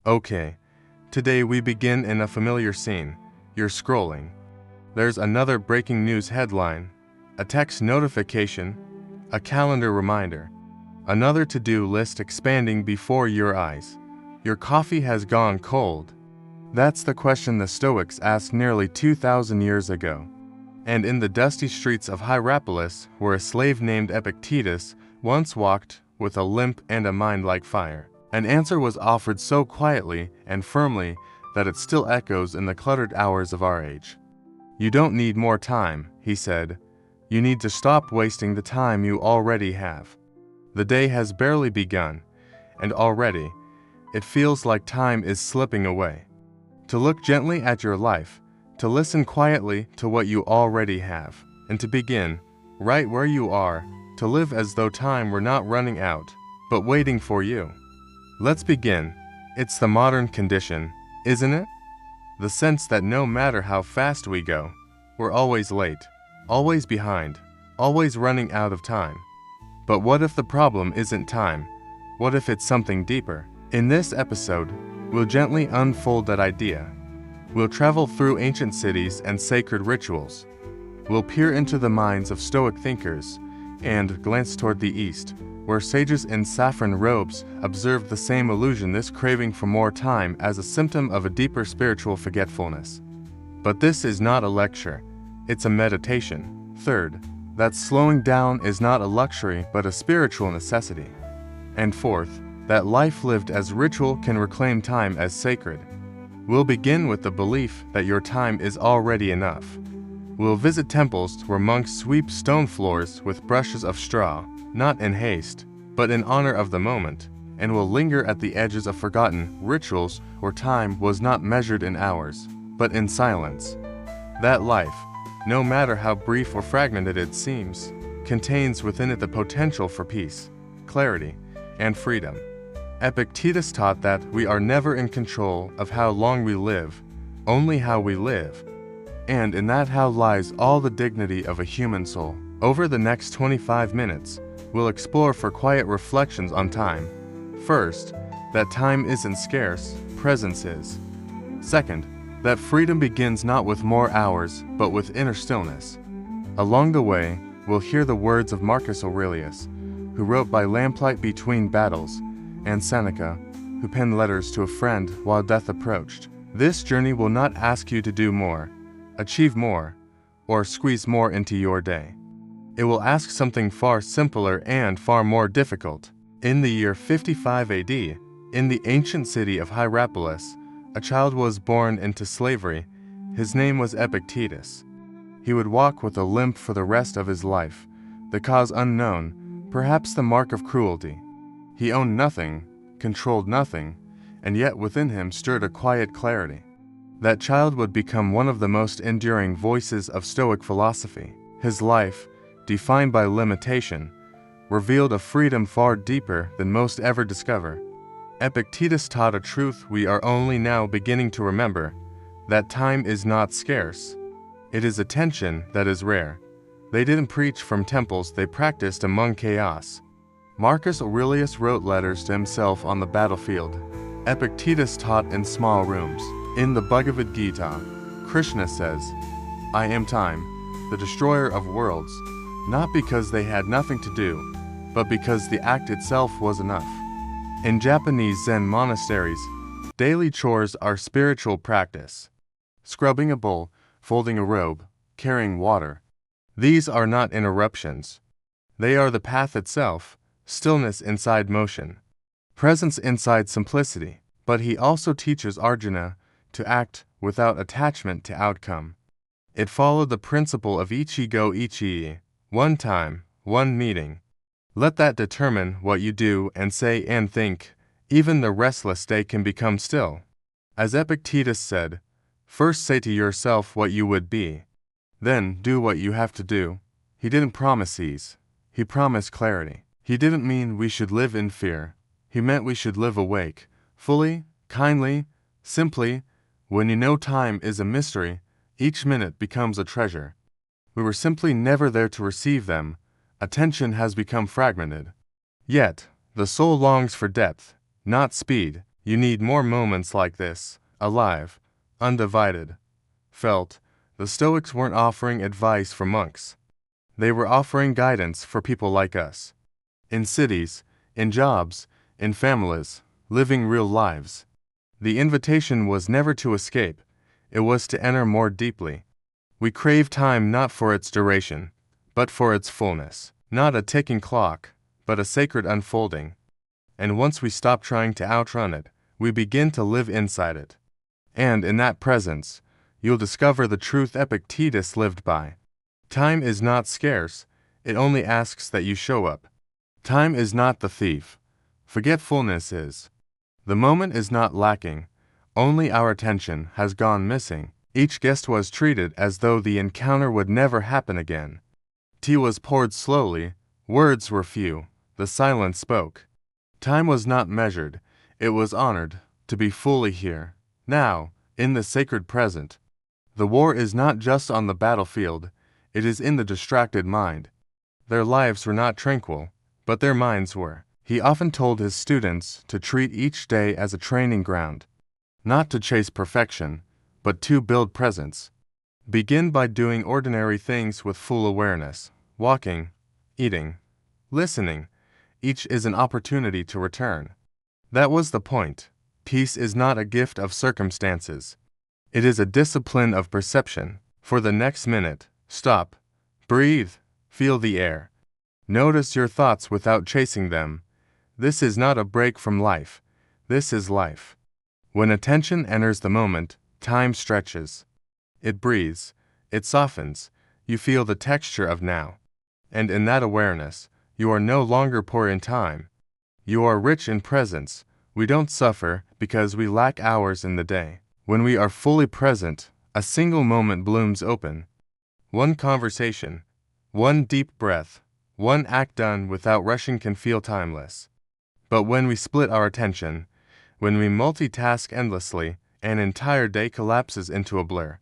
Okay, today we begin in a familiar scene. You're scrolling. There's another breaking news headline, a text notification, a calendar reminder, another to-do list expanding before your eyes. Your coffee has gone cold. That's the question the Stoics asked nearly 2,000 years ago. And in the dusty streets of Hierapolis, where a slave named Epictetus once walked with a limp and a mind like fire, an answer was offered so quietly and firmly that it still echoes in the cluttered hours of our age. You don't need more time, he said. You need to stop wasting the time you already have. The day has barely begun, and already, it feels like time is slipping away. To look gently at your life, to listen quietly to what you already have, and to begin, right where you are, to live as though time were not running out, but waiting for you. Let's begin. It's the modern condition, isn't it? The sense that no matter how fast we go, we're always late, always behind, always running out of time. But what if the problem isn't time? What if it's something deeper? In this episode, we'll gently unfold that idea. We'll travel through ancient cities and sacred rituals. We'll peer into the minds of Stoic thinkers and glance toward the east, where sages in saffron robes observed the same illusion, this craving for more time as a symptom of a deeper spiritual forgetfulness. But this is not a lecture, it's a meditation. Third, that slowing down is not a luxury but a spiritual necessity. And fourth, that life lived as ritual can reclaim time as sacred. We'll begin with the belief that your time is already enough. We'll visit temples where monks sweep stone floors with brushes of straw, not in haste, but in honor of the moment, and we'll linger at the edges of forgotten rituals where time was not measured in hours, but in silence. That life, no matter how brief or fragmented it seems, contains within it the potential for peace, clarity, and freedom. Epictetus taught that we are never in control of how long we live, only how we live. And in that how lies all the dignity of a human soul. Over the next 25 minutes, we'll explore for quiet reflections on time. First, that time isn't scarce, presence is. Second, that freedom begins not with more hours, but with inner stillness. Along the way, we'll hear the words of Marcus Aurelius, who wrote by lamplight between battles, and Seneca, who penned letters to a friend while death approached. This journey will not ask you to do more, achieve more, or squeeze more into your day. It will ask something far simpler and far more difficult. In the year 55 AD, in the ancient city of Hierapolis, a child was born into slavery. His name was Epictetus. He would walk with a limp for the rest of his life, the cause unknown, perhaps the mark of cruelty. He owned nothing, controlled nothing, and yet within him stirred a quiet clarity. That child would become one of the most enduring voices of Stoic philosophy. His life, defined by limitation, revealed a freedom far deeper than most ever discover. Epictetus taught a truth we are only now beginning to remember, that time is not scarce. It is attention that is rare. They didn't preach from temples, they practiced among chaos. Marcus Aurelius wrote letters to himself on the battlefield. Epictetus taught in small rooms. In the Bhagavad Gita, Krishna says, "I am time, the destroyer of worlds," not because they had nothing to do, but because the act itself was enough. In Japanese Zen monasteries, daily chores are spiritual practice. Scrubbing a bowl, folding a robe, carrying water. These are not interruptions. They are the path itself, stillness inside motion, presence inside simplicity. But he also teaches Arjuna to act without attachment to outcome. It followed the principle of ichi-go ichi, one time, one meeting. Let that determine what you do and say and think. Even the restless day can become still. As Epictetus said, first say to yourself what you would be, then do what you have to do. He didn't promise ease. He promised clarity. He didn't mean we should live in fear. He meant we should live awake, fully, kindly, simply. When you know time is a mystery, each minute becomes a treasure. We were simply never there to receive them. Attention has become fragmented. Yet, the soul longs for depth, not speed, You need more moments like this, alive, undivided. Felt, the Stoics weren't offering advice for monks. They were offering guidance for people like us. In cities, in jobs, in families, living real lives. The invitation was never to escape, it was to enter more deeply. We crave time not for its duration, but for its fullness. Not a ticking clock, but a sacred unfolding. And once we stop trying to outrun it, we begin to live inside it. And in that presence, you'll discover the truth Epictetus lived by. Time is not scarce, it only asks that you show up. Time is not the thief. Forgetfulness is. The moment is not lacking, only our attention has gone missing. Each guest was treated as though the encounter would never happen again. Tea was poured slowly, words were few, the silence spoke. Time was not measured, it was honored, to be fully here, now, in the sacred present. The war is not just on the battlefield, it is in the distracted mind. Their lives were not tranquil, but their minds were. He often told his students to treat each day as a training ground, not to chase perfection, but to build presence. Begin by doing ordinary things with full awareness. Walking, eating, listening, each is an opportunity to return. That was the point. Peace is not a gift of circumstances. It is a discipline of perception. For the next minute, stop, breathe, feel the air. Notice your thoughts without chasing them. This is not a break from life. This is life. When attention enters the moment, time stretches. It breathes, it softens, you feel the texture of now. And in that awareness, you are no longer poor in time. You are rich in presence. We don't suffer because we lack hours in the day. When we are fully present, a single moment blooms open. One conversation, one deep breath, one act done without rushing can feel timeless. But when we split our attention, when we multitask endlessly, an entire day collapses into a blur.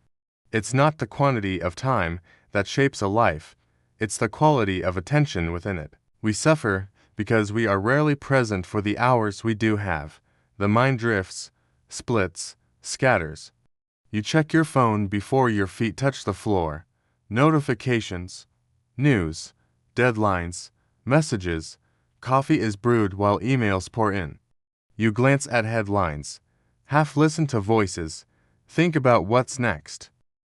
It's not the quantity of time that shapes a life, it's the quality of attention within it. We suffer because we are rarely present for the hours we do have. The mind drifts, splits, scatters. You check your phone before your feet touch the floor. Notifications, news, deadlines, messages, coffee is brewed while emails pour in. You glance at headlines, half listen to voices, think about what's next.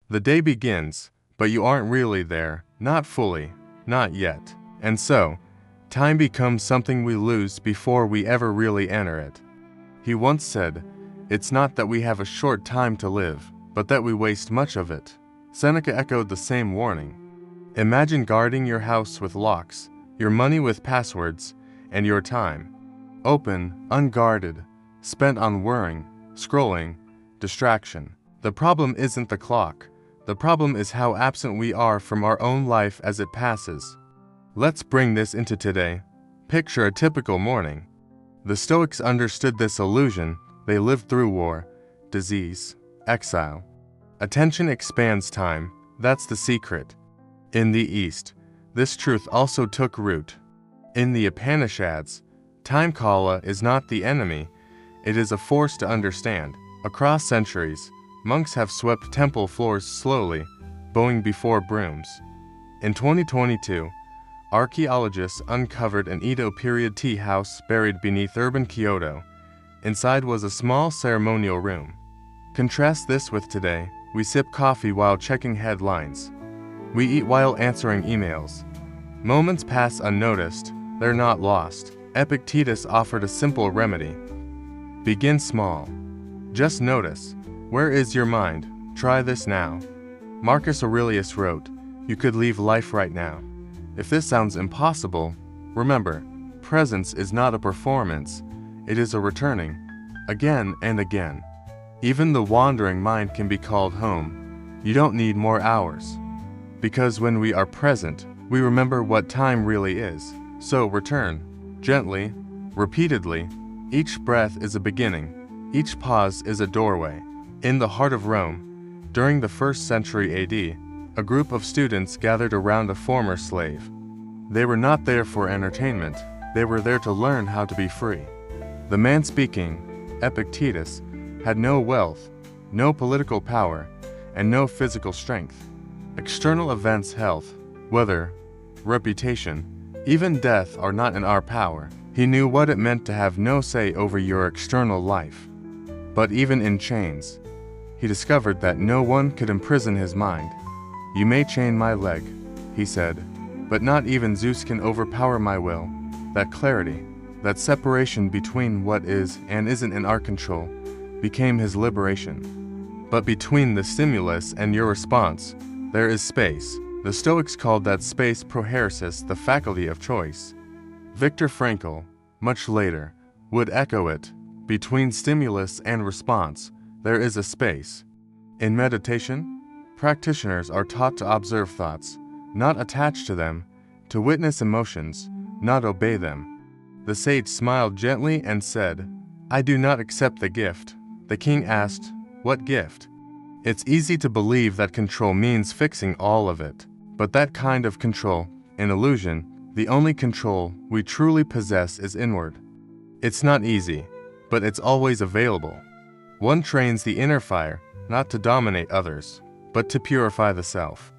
The day begins, but you aren't really there, not fully, not yet. And so, time becomes something we lose before we ever really enter it. He once said, "It's not that we have a short time to live, but that we waste much of it." Seneca echoed the same warning. Imagine guarding your house with locks, your money with passwords, and your time open, unguarded, spent on worrying, scrolling, distraction. The problem isn't the clock. The problem is how absent we are from our own life as it passes. Let's bring this into today. Picture a typical morning. The Stoics understood this illusion. They lived through war, disease, exile. Attention expands time. That's the secret. In the East, this truth also took root. In the Upanishads, time kala is not the enemy, it is a force to understand. Across centuries, monks have swept temple floors slowly, bowing before brooms. In 2022, archaeologists uncovered an Edo period tea house buried beneath urban Kyoto. Inside was a small ceremonial room. Contrast this with today, we sip coffee while checking headlines. We eat while answering emails. Moments pass unnoticed, they're not lost. Epictetus offered a simple remedy. Begin small. Just notice. Where is your mind? Try this now. Marcus Aurelius wrote, "You could leave life right now." If this sounds impossible, remember, presence is not a performance, it is a returning, again and again. Even the wandering mind can be called home. You don't need more hours. Because when we are present, we remember what time really is. So return, gently, repeatedly. Each breath is a beginning. Each pause is a doorway. In the heart of Rome, during the 1st century AD, a group of students gathered around a former slave. They were not there for entertainment, they were there to learn how to be free. The man speaking, Epictetus, had no wealth, no political power, and no physical strength. External events, health, weather, reputation, even death are not in our power. He knew what it meant to have no say over your external life. But even in chains, he discovered that no one could imprison his mind. "You may chain my leg," he said, "but not even Zeus can overpower my will." That clarity, that separation between what is and isn't in our control, became his liberation. But between the stimulus and your response, there is space. The Stoics called that space prohairesis, the faculty of choice. Viktor Frankl, much later, would echo it. Between stimulus and response, there is a space. In meditation, practitioners are taught to observe thoughts, not attach to them, to witness emotions, not obey them. The sage smiled gently and said, "I do not accept the gift." The king asked, "What gift?" It's easy to believe that control means fixing all of it. But that kind of control, an illusion, the only control we truly possess is inward. It's not easy, but it's always available. One trains the inner fire, not to dominate others, but to purify the self.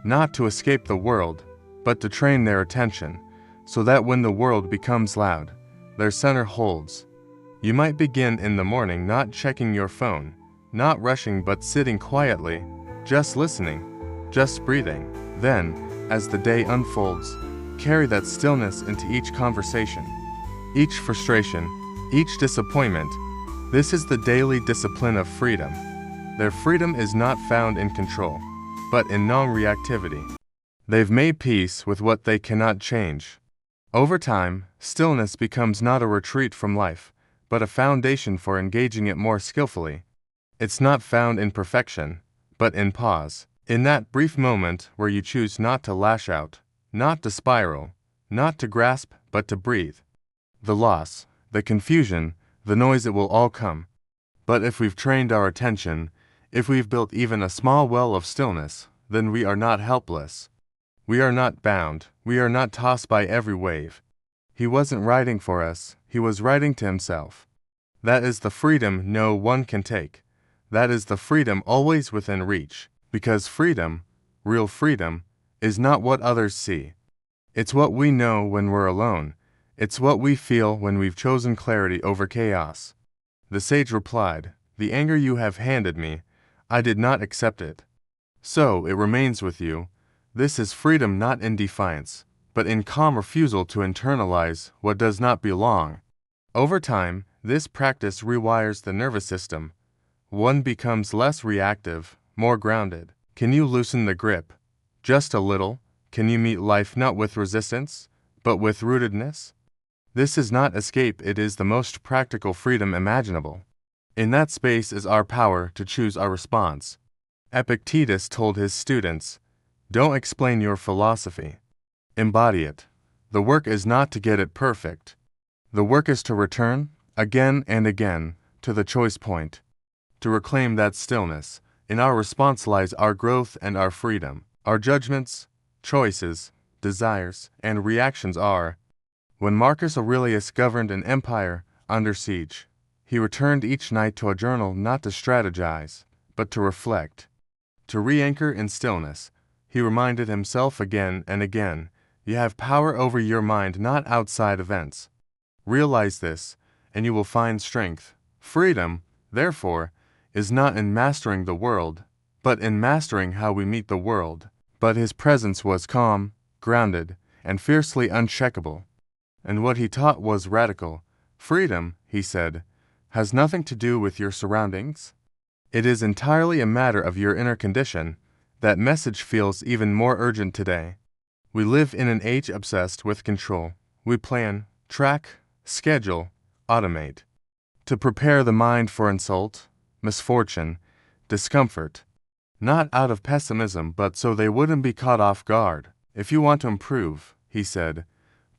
Not to escape the world, but to train their attention, so that when the world becomes loud, their center holds. You might begin in the morning not checking your phone, not rushing but sitting quietly, just listening, just breathing. Then, as the day unfolds, carry that stillness into each conversation, each frustration, each disappointment. This is the daily discipline of freedom. Their freedom is not found in control, but in non-reactivity. They've made peace with what they cannot change. Over time, stillness becomes not a retreat from life, but a foundation for engaging it more skillfully. It's not found in perfection, but in pause. In that brief moment where you choose not to lash out, not to spiral, not to grasp, but to breathe. The loss, the confusion, the noise, it will all come. But if we've trained our attention, if we've built even a small well of stillness, then we are not helpless. We are not bound, we are not tossed by every wave. He wasn't writing for us, he was writing to himself. That is the freedom no one can take. That is the freedom always within reach. Because freedom, real freedom, is not what others see. It's what we know when we're alone. It's what we feel when we've chosen clarity over chaos. The sage replied, "The anger you have handed me, I did not accept it. So it remains with you." This is freedom not in defiance, but in calm refusal to internalize what does not belong. Over time, this practice rewires the nervous system. One becomes less reactive, more grounded. Can you loosen the grip? Just a little. Can you meet life not with resistance, but with rootedness? This is not escape, it is the most practical freedom imaginable. In that space is our power to choose our response. Epictetus told his students, "Don't explain your philosophy. Embody it. The work is not to get it perfect. The work is to return, again and again, to the choice point. To reclaim that stillness. In our response lies our growth and our freedom. Our judgments, choices, desires, and reactions are." When Marcus Aurelius governed an empire under siege, he returned each night to a journal not to strategize, but to reflect. To re-anchor in stillness, he reminded himself again and again, you have power over your mind, not outside events. Realize this, and you will find strength. Freedom, therefore, is not in mastering the world, but in mastering how we meet the world. But his presence was calm, grounded, and fiercely uncheckable. And what he taught was radical. Freedom, he said, has nothing to do with your surroundings. It is entirely a matter of your inner condition. That message feels even more urgent today. We live in an age obsessed with control. We plan, track, schedule, automate. To prepare the mind for insult, misfortune, discomfort. Not out of pessimism, but so they wouldn't be caught off guard. If you want to improve, he said,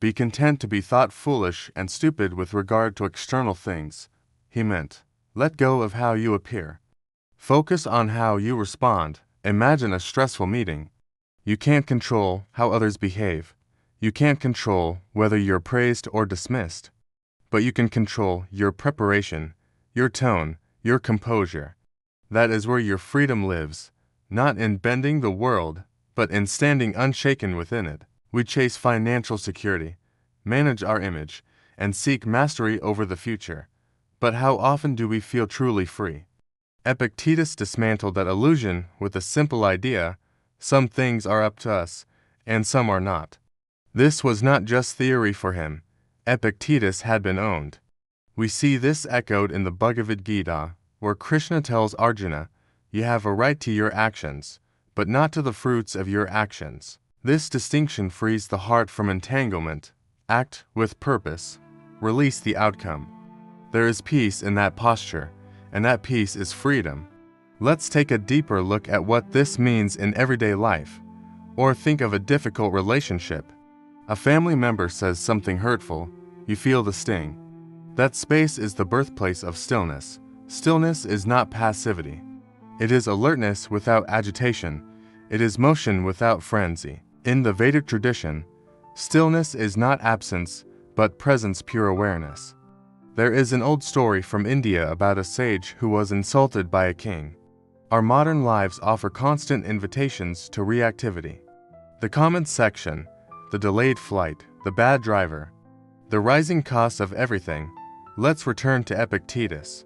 be content to be thought foolish and stupid with regard to external things. He meant, let go of how you appear. Focus on how you respond. Imagine a stressful meeting. You can't control how others behave. You can't control whether you're praised or dismissed. But you can control your preparation, your tone, your composure. That is where your freedom lives, not in bending the world, but in standing unshaken within it. We chase financial security, manage our image, and seek mastery over the future. But how often do we feel truly free? Epictetus dismantled that illusion with a simple idea: some things are up to us, and some are not. This was not just theory for him. Epictetus had been owned. We see this echoed in the Bhagavad Gita, where Krishna tells Arjuna, "You have a right to your actions, but not to the fruits of your actions." This distinction frees the heart from entanglement. Act with purpose. Release the outcome. There is peace in that posture, and that peace is freedom. Let's take a deeper look at what this means in everyday life. Or think of a difficult relationship. A family member says something hurtful. You feel the sting. That space is the birthplace of stillness. Stillness is not passivity. It is alertness without agitation. It is motion without frenzy. In the Vedic tradition, stillness is not absence, but presence, pure awareness. There is an old story from India about a sage who was insulted by a king. Our modern lives offer constant invitations to reactivity. The comment section, the delayed flight, the bad driver, the rising costs of everything. Let's return to Epictetus.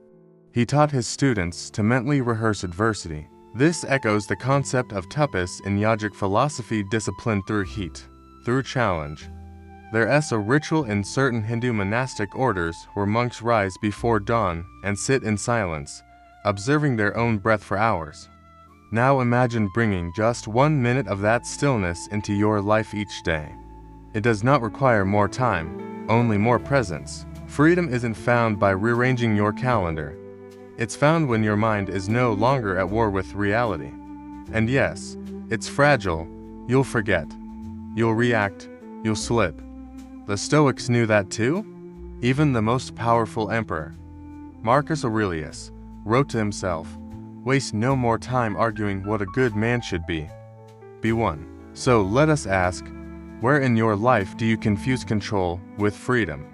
He taught his students to mentally rehearse adversity. This echoes the concept of tapas in yogic philosophy, discipline through heat, through challenge. There is a ritual in certain Hindu monastic orders where monks rise before dawn and sit in silence, observing their own breath for hours. Now imagine bringing just 1 minute of that stillness into your life each day. It does not require more time, only more presence. Freedom isn't found by rearranging your calendar. It's found when your mind is no longer at war with reality. And yes, it's fragile. You'll forget. You'll react. You'll slip. The Stoics knew that too. Even the most powerful emperor, Marcus Aurelius, wrote to himself, "Waste no more time arguing what a good man should be. Be one." So let us ask, where in your life do you confuse control with freedom?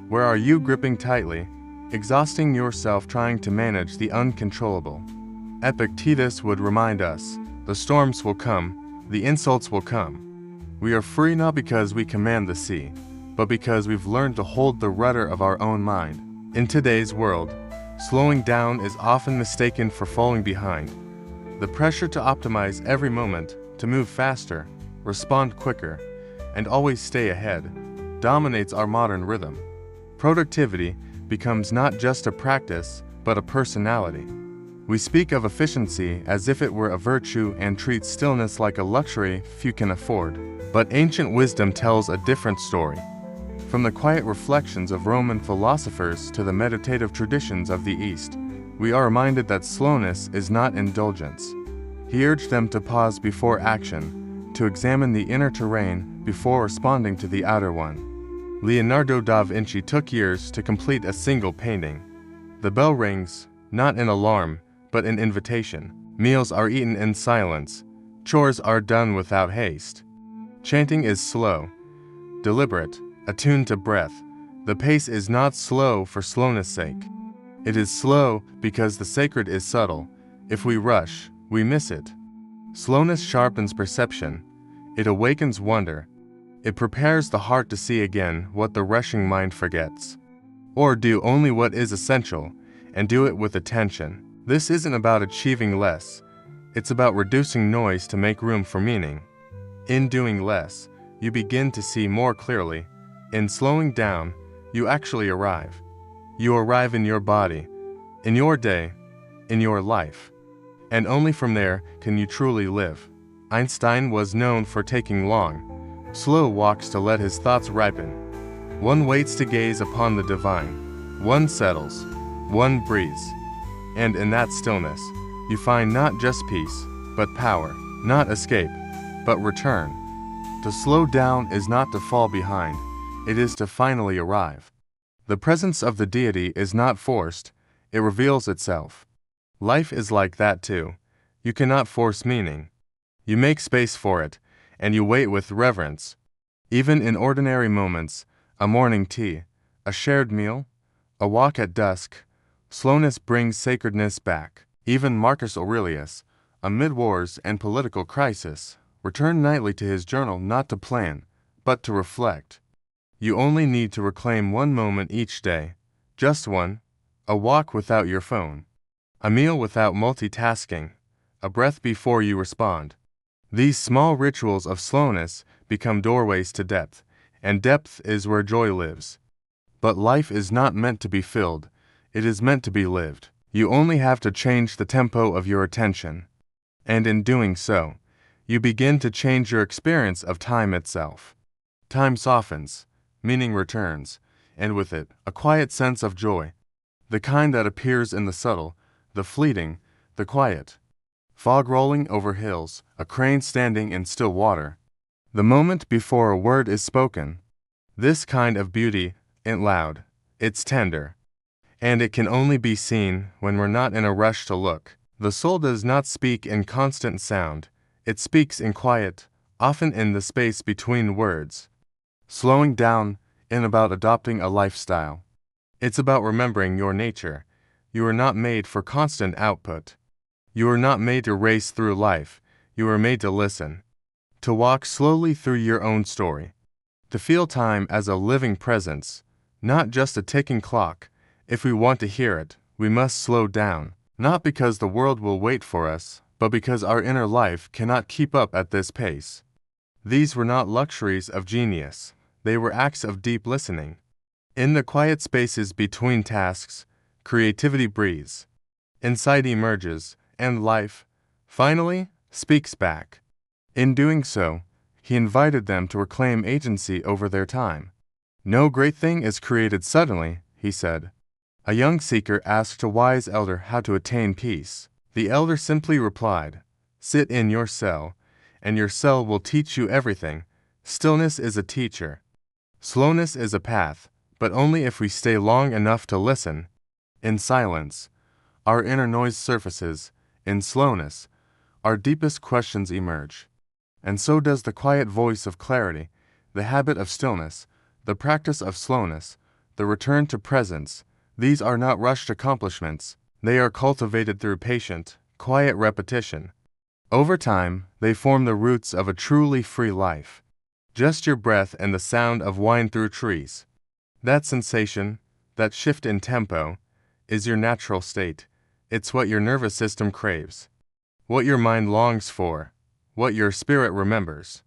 Where are you gripping tightly, exhausting yourself trying to manage the uncontrollable? Epictetus would remind us, the storms will come, the insults will come. We are free not because we command the sea, but because we've learned to hold the rudder of our own mind. In today's world, slowing down is often mistaken for falling behind. The pressure to optimize every moment, to move faster, respond quicker, and always stay ahead, dominates our modern rhythm. Productivity becomes not just a practice, but a personality. We speak of efficiency as if it were a virtue and treat stillness like a luxury few can afford. But ancient wisdom tells a different story. From the quiet reflections of Roman philosophers to the meditative traditions of the East, we are reminded that slowness is not indulgence. He urged them to pause before action, to examine the inner terrain before responding to the outer one. Leonardo da Vinci took years to complete a single painting. The bell rings, not an alarm, but an invitation. Meals are eaten in silence. Chores are done without haste. Chanting is slow, deliberate, attuned to breath. The pace is not slow for slowness' sake. It is slow because the sacred is subtle. If we rush, we miss it. Slowness sharpens perception. It awakens wonder. It prepares the heart to see again what the rushing mind forgets. Or do only what is essential, and do it with attention. This isn't about achieving less. It's about reducing noise to make room for meaning. In doing less, you begin to see more clearly. In slowing down, you actually arrive. You arrive in your body, in your day, in your life. And only from there can you truly live. Einstein was known for taking long, slow walks to let his thoughts ripen. One waits to gaze upon the divine. One settles. One breathes. And in that stillness, you find not just peace, but power. Not escape, but return. To slow down is not to fall behind. It is to finally arrive. The presence of the deity is not forced. It reveals itself. Life is like that too. You cannot force meaning. You make space for it, and you wait with reverence. Even in ordinary moments, a morning tea, a shared meal, a walk at dusk, Slowness brings sacredness back. Even Marcus Aurelius, amid wars and political crisis, returned nightly to his journal not to plan, but to reflect. You only need to reclaim one moment each day, just one, a walk without your phone, a meal without multitasking, a breath before you respond. These small rituals of slowness become doorways to depth, and depth is where joy lives. But life is not meant to be filled, it is meant to be lived. You only have to change the tempo of your attention. And in doing so, you begin to change your experience of time itself. Time softens, meaning returns, and with it, a quiet sense of joy. The kind that appears in the subtle, the fleeting, the quiet. Fog rolling over hills, a crane standing in still water. The moment before a word is spoken. This kind of beauty isn't loud, it's tender. And it can only be seen when we're not in a rush to look. The soul does not speak in constant sound, it speaks in quiet, often in the space between words. Slowing down isn't about adopting a lifestyle. It's about remembering your nature. You are not made for constant output. You are not made to race through life, you are made to listen. To walk slowly through your own story. To feel time as a living presence, not just a ticking clock. If we want to hear it, we must slow down, not because the world will wait for us, but because our inner life cannot keep up at this pace. These were not luxuries of genius, they were acts of deep listening. In the quiet spaces between tasks, creativity breathes. Insight emerges, and life, finally, speaks back. In doing so, he invited them to reclaim agency over their time. No great thing is created suddenly, he said. A young seeker asked a wise elder how to attain peace. The elder simply replied, "Sit in your cell, and your cell will teach you everything. Stillness is a teacher. Slowness is a path, but only if we stay long enough to listen." In silence, our inner noise surfaces. In slowness, our deepest questions emerge. And so does the quiet voice of clarity, the habit of stillness, the practice of slowness, the return to presence. These are not rushed accomplishments, they are cultivated through patient, quiet repetition. Over time, they form the roots of a truly free life. Just your breath and the sound of wind through trees. That sensation, that shift in tempo, is your natural state. It's what your nervous system craves, what your mind longs for, what your spirit remembers.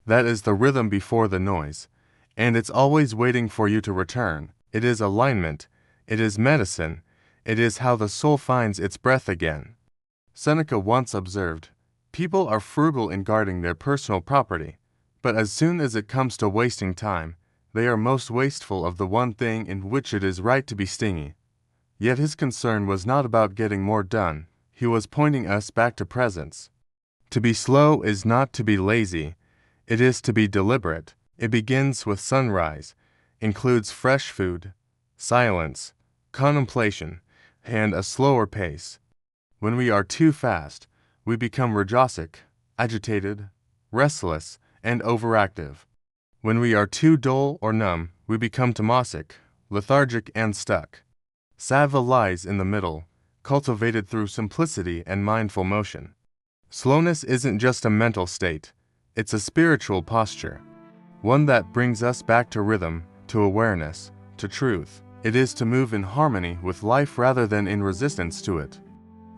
That is the rhythm before the noise, and it's always waiting for you to return. It is alignment, it is medicine, it is how the soul finds its breath again. Seneca once observed, "People are frugal in guarding their personal property, but as soon as it comes to wasting time, they are most wasteful of the one thing in which it is right to be stingy." Yet his concern was not about getting more done, he was pointing us back to presence. To be slow is not to be lazy, it is to be deliberate. It begins with sunrise, includes fresh food, silence, contemplation, and a slower pace. When we are too fast, we become rajasic, agitated, restless, and overactive. When we are too dull or numb, we become tamasic, lethargic and stuck. Sattva lies in the middle, cultivated through simplicity and mindful motion. Slowness isn't just a mental state, it's a spiritual posture. One that brings us back to rhythm, to awareness, to truth. It is to move in harmony with life rather than in resistance to it.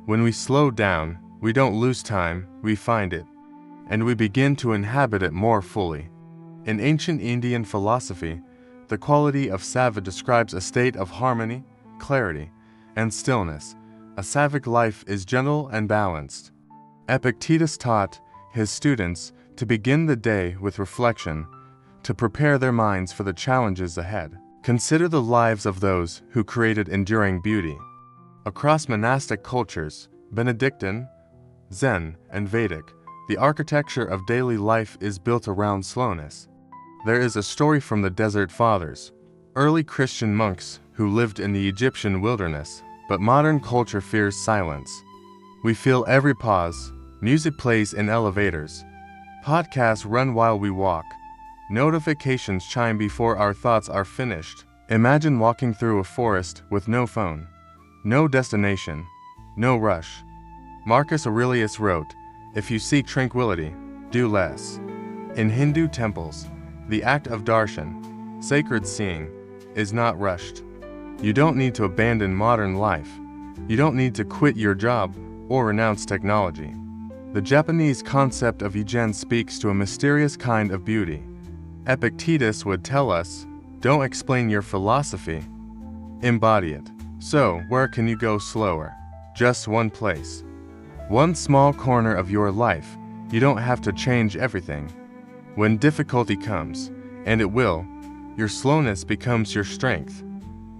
When we slow down, we don't lose time, we find it. And we begin to inhabit it more fully. In ancient Indian philosophy, the quality of sattva describes a state of harmony, clarity, and stillness. A sattvic life is gentle and balanced. Epictetus taught his students to begin the day with reflection, to prepare their minds for the challenges ahead. Consider the lives of those who created enduring beauty. Across monastic cultures, Benedictine, Zen, and Vedic, the architecture of daily life is built around slowness. There is a story from the Desert Fathers, early Christian monks who lived in the Egyptian wilderness, but modern culture fears silence. We feel every pause, music plays in elevators, podcasts run while we walk, notifications chime before our thoughts are finished. Imagine walking through a forest with no phone, No destination, no rush. Marcus Aurelius wrote, "If you seek tranquility, do less." In Hindu temples, the act of darshan, sacred seeing, is not rushed. You don't need to abandon modern life. You don't need to quit your job or renounce technology. The Japanese concept of Igen speaks to a mysterious kind of beauty. Epictetus would tell us, don't explain your philosophy, embody it. So, where can you go slower? Just one place. One small corner of your life. You don't have to change everything. When difficulty comes, and it will, your slowness becomes your strength.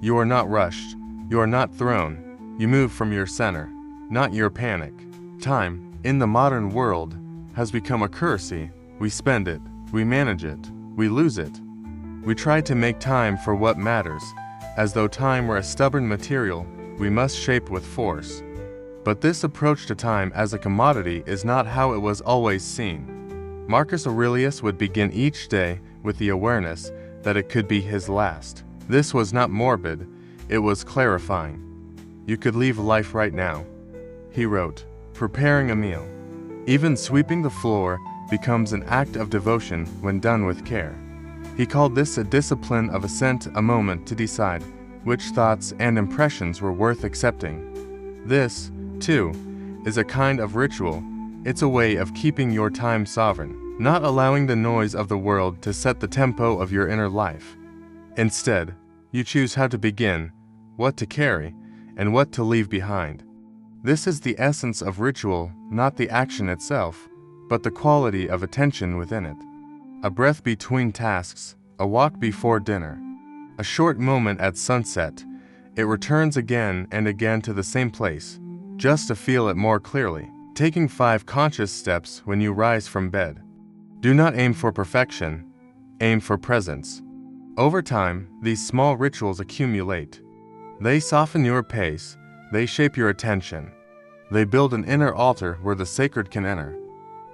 You are not rushed. You are not thrown. You move from your center, not your panic. Time, in the modern world, has become a currency. We spend it, we manage it, we lose it. We try to make time for what matters, as though time were a stubborn material we must shape with force. But this approach to time as a commodity is not how it was always seen. Marcus Aurelius would begin each day with the awareness that it could be his last. This was not morbid, it was clarifying. You could leave life right now, he wrote, preparing a meal. Even sweeping the floor becomes an act of devotion when done with care. He called this a discipline of assent, a moment to decide which thoughts and impressions were worth accepting. This, too, is a kind of ritual. It's a way of keeping your time sovereign, not allowing the noise of the world to set the tempo of your inner life. Instead, you choose how to begin, what to carry, and what to leave behind. This is the essence of ritual, not the action itself, but the quality of attention within it. A breath between tasks, a walk before dinner, a short moment at sunset. It returns again and again to the same place, just to feel it more clearly. Taking 5 conscious steps when you rise from bed. Do not aim for perfection, aim for presence. Over time, these small rituals accumulate. They soften your pace, they shape your attention. They build an inner altar where the sacred can enter.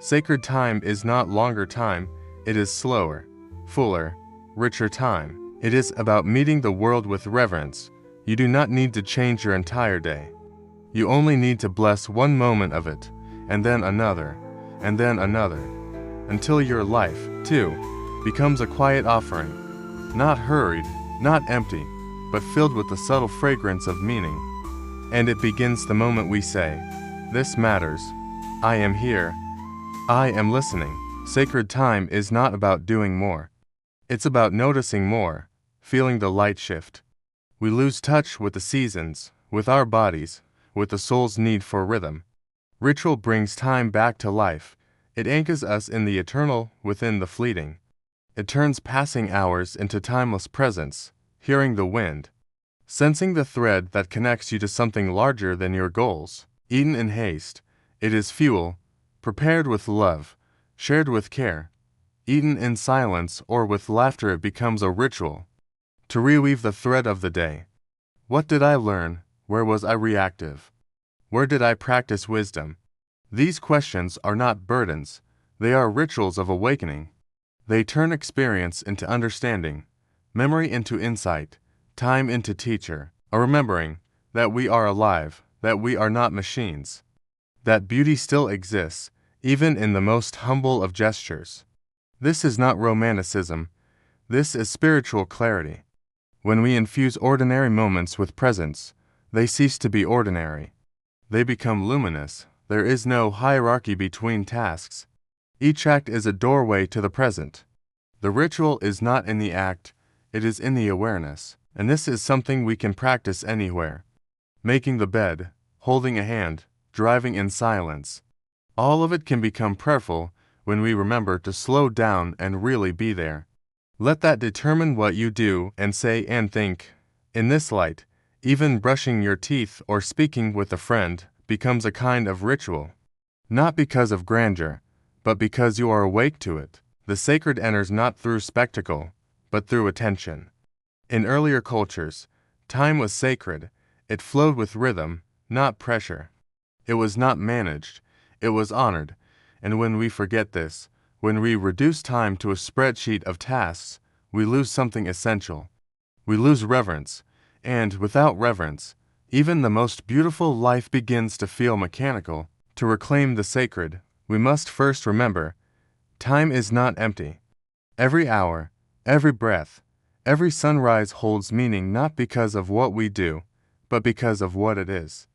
Sacred time is not longer time, it is slower, fuller, richer time. It is about meeting the world with reverence. You do not need to change your entire day. You only need to bless one moment of it, and then another, until your life, too, becomes a quiet offering. Not hurried, not empty, but filled with the subtle fragrance of meaning. And it begins the moment we say, "This matters. I am here. I am listening." Sacred time is not about doing more. It's about noticing more, feeling the light shift. We lose touch with the seasons, with our bodies, with the soul's need for rhythm. Ritual brings time back to life. It anchors us in the eternal within the fleeting. It turns passing hours into timeless presence, hearing the wind, sensing the thread that connects you to something larger than your goals. Eaten in haste, it is fuel, prepared with love, shared with care. Eaten in silence or with laughter, it becomes a ritual. To reweave the thread of the day. What did I learn? Where was I reactive? Where did I practice wisdom? These questions are not burdens, they are rituals of awakening. They turn experience into understanding, memory into insight, time into teacher, a remembering that we are alive, that we are not machines, that beauty still exists, even in the most humble of gestures. This is not romanticism, this is spiritual clarity. When we infuse ordinary moments with presence, they cease to be ordinary. They become luminous. There is no hierarchy between tasks. Each act is a doorway to the present. The ritual is not in the act, it is in the awareness. And this is something we can practice anywhere. Making the bed, holding a hand, driving in silence. All of it can become prayerful when we remember to slow down and really be there. Let that determine what you do and say and think. In this light, even brushing your teeth or speaking with a friend becomes a kind of ritual. Not because of grandeur, but because you are awake to it. The sacred enters not through spectacle, but through attention. In earlier cultures, time was sacred. It flowed with rhythm, not pressure. It was not managed, it was honored. And when we forget this, when we reduce time to a spreadsheet of tasks, we lose something essential. We lose reverence, and without reverence, Even the most beautiful life begins to feel mechanical. To reclaim the sacred, we must first remember, time is not empty. Every hour, every breath, every sunrise holds meaning not because of what we do, but because of what it is.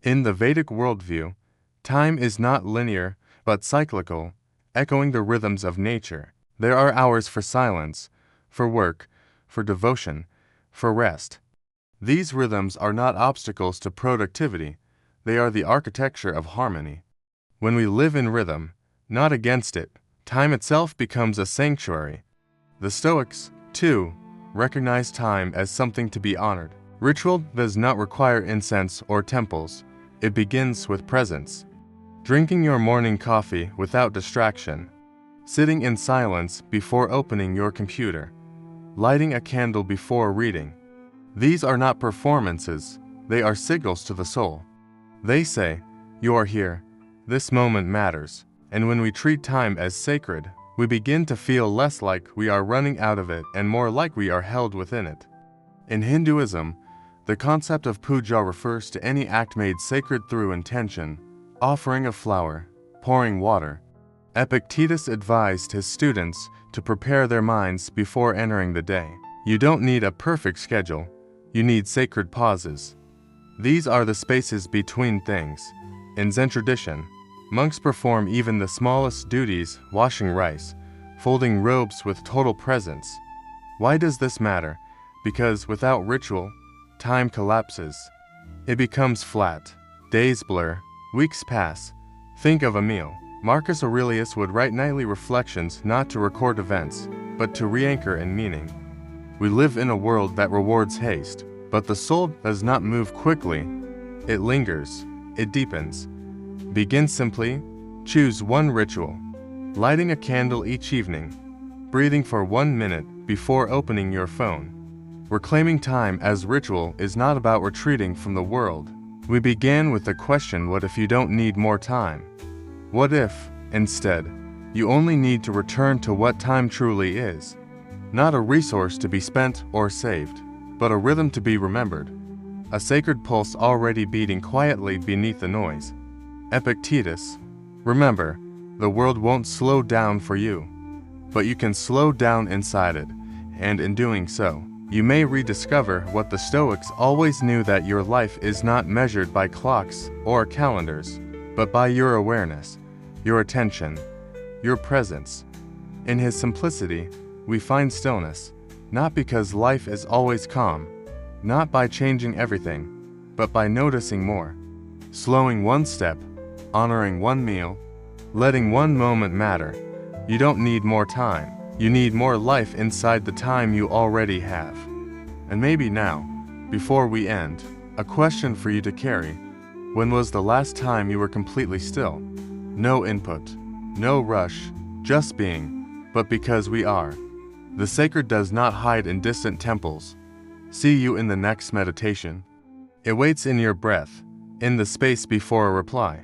In the Vedic worldview, time is not linear, but cyclical, echoing the rhythms of nature. There are hours for silence, for work, for devotion, for rest. These rhythms are not obstacles to productivity, they are the architecture of harmony. When we live in rhythm, not against it, time itself becomes a sanctuary. The Stoics, too, recognize time as something to be honored. Ritual does not require incense or temples, it begins with presence. Drinking your morning coffee without distraction, sitting in silence before opening your computer, lighting a candle before reading. These are not performances, they are signals to the soul. They say, "You are here, this moment matters," and when we treat time as sacred, we begin to feel less like we are running out of it and more like we are held within it. In Hinduism, the concept of puja refers to any act made sacred through intention, offering a flower, pouring water. Epictetus advised his students to prepare their minds before entering the day. You don't need a perfect schedule, you need sacred pauses. These are the spaces between things. In Zen tradition, monks perform even the smallest duties, washing rice, folding robes with total presence. Why does this matter? Because without ritual, time collapses. It becomes flat. Days blur, weeks pass. Think of a meal. Marcus Aurelius would write nightly reflections not to record events, but to re-anchor in meaning. We live in a world that rewards haste, but the soul does not move quickly. It lingers, it deepens. Begin simply, choose one ritual. Lighting a candle each evening, breathing for 1 minute before opening your phone. Reclaiming time as ritual is not about retreating from the world. We began with the question, what if you don't need more time? What if, instead, you only need to return to what time truly is? Not a resource to be spent or saved, but a rhythm to be remembered. A sacred pulse already beating quietly beneath the noise. Epictetus, remember, the world won't slow down for you, but you can slow down inside it, and in doing so, you may rediscover what the Stoics always knew, that your life is not measured by clocks or calendars, but by your awareness, your attention, your presence. In his simplicity, we find stillness, not because life is always calm, not by changing everything, but by noticing more, slowing one step, honoring one meal, letting one moment matter. You don't need more time, you need more life inside the time you already have. And maybe now, before we end, a question for you to carry. When was the last time you were completely still? No input, no rush, just being, but because we are. The sacred does not hide in distant temples. See you in the next meditation. It waits in your breath, in the space before a reply,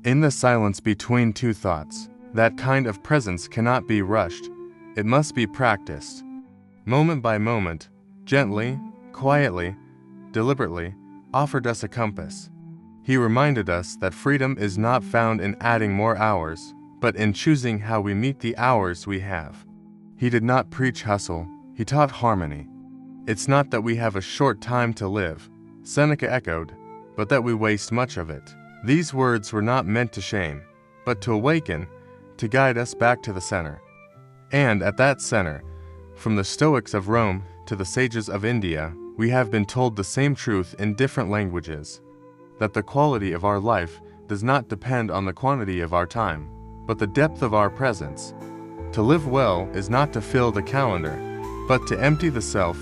in the silence between two thoughts. That kind of presence cannot be rushed. It must be practiced. Moment by moment, gently, quietly, deliberately, offered us a compass. He reminded us that freedom is not found in adding more hours, but in choosing how we meet the hours we have. He did not preach hustle, he taught harmony. It's not that we have a short time to live, Seneca echoed, but that we waste much of it. These words were not meant to shame, but to awaken, to guide us back to the center. And at that center, from the Stoics of Rome to the sages of India, we have been told the same truth in different languages, that the quality of our life does not depend on the quantity of our time, but the depth of our presence. To live well is not to fill the calendar, but to empty the self,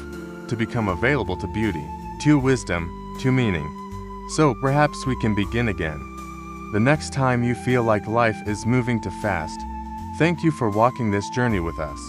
to become available to beauty, to wisdom, to meaning. So perhaps we can begin again. The next time you feel like life is moving too fast, thank you for walking this journey with us.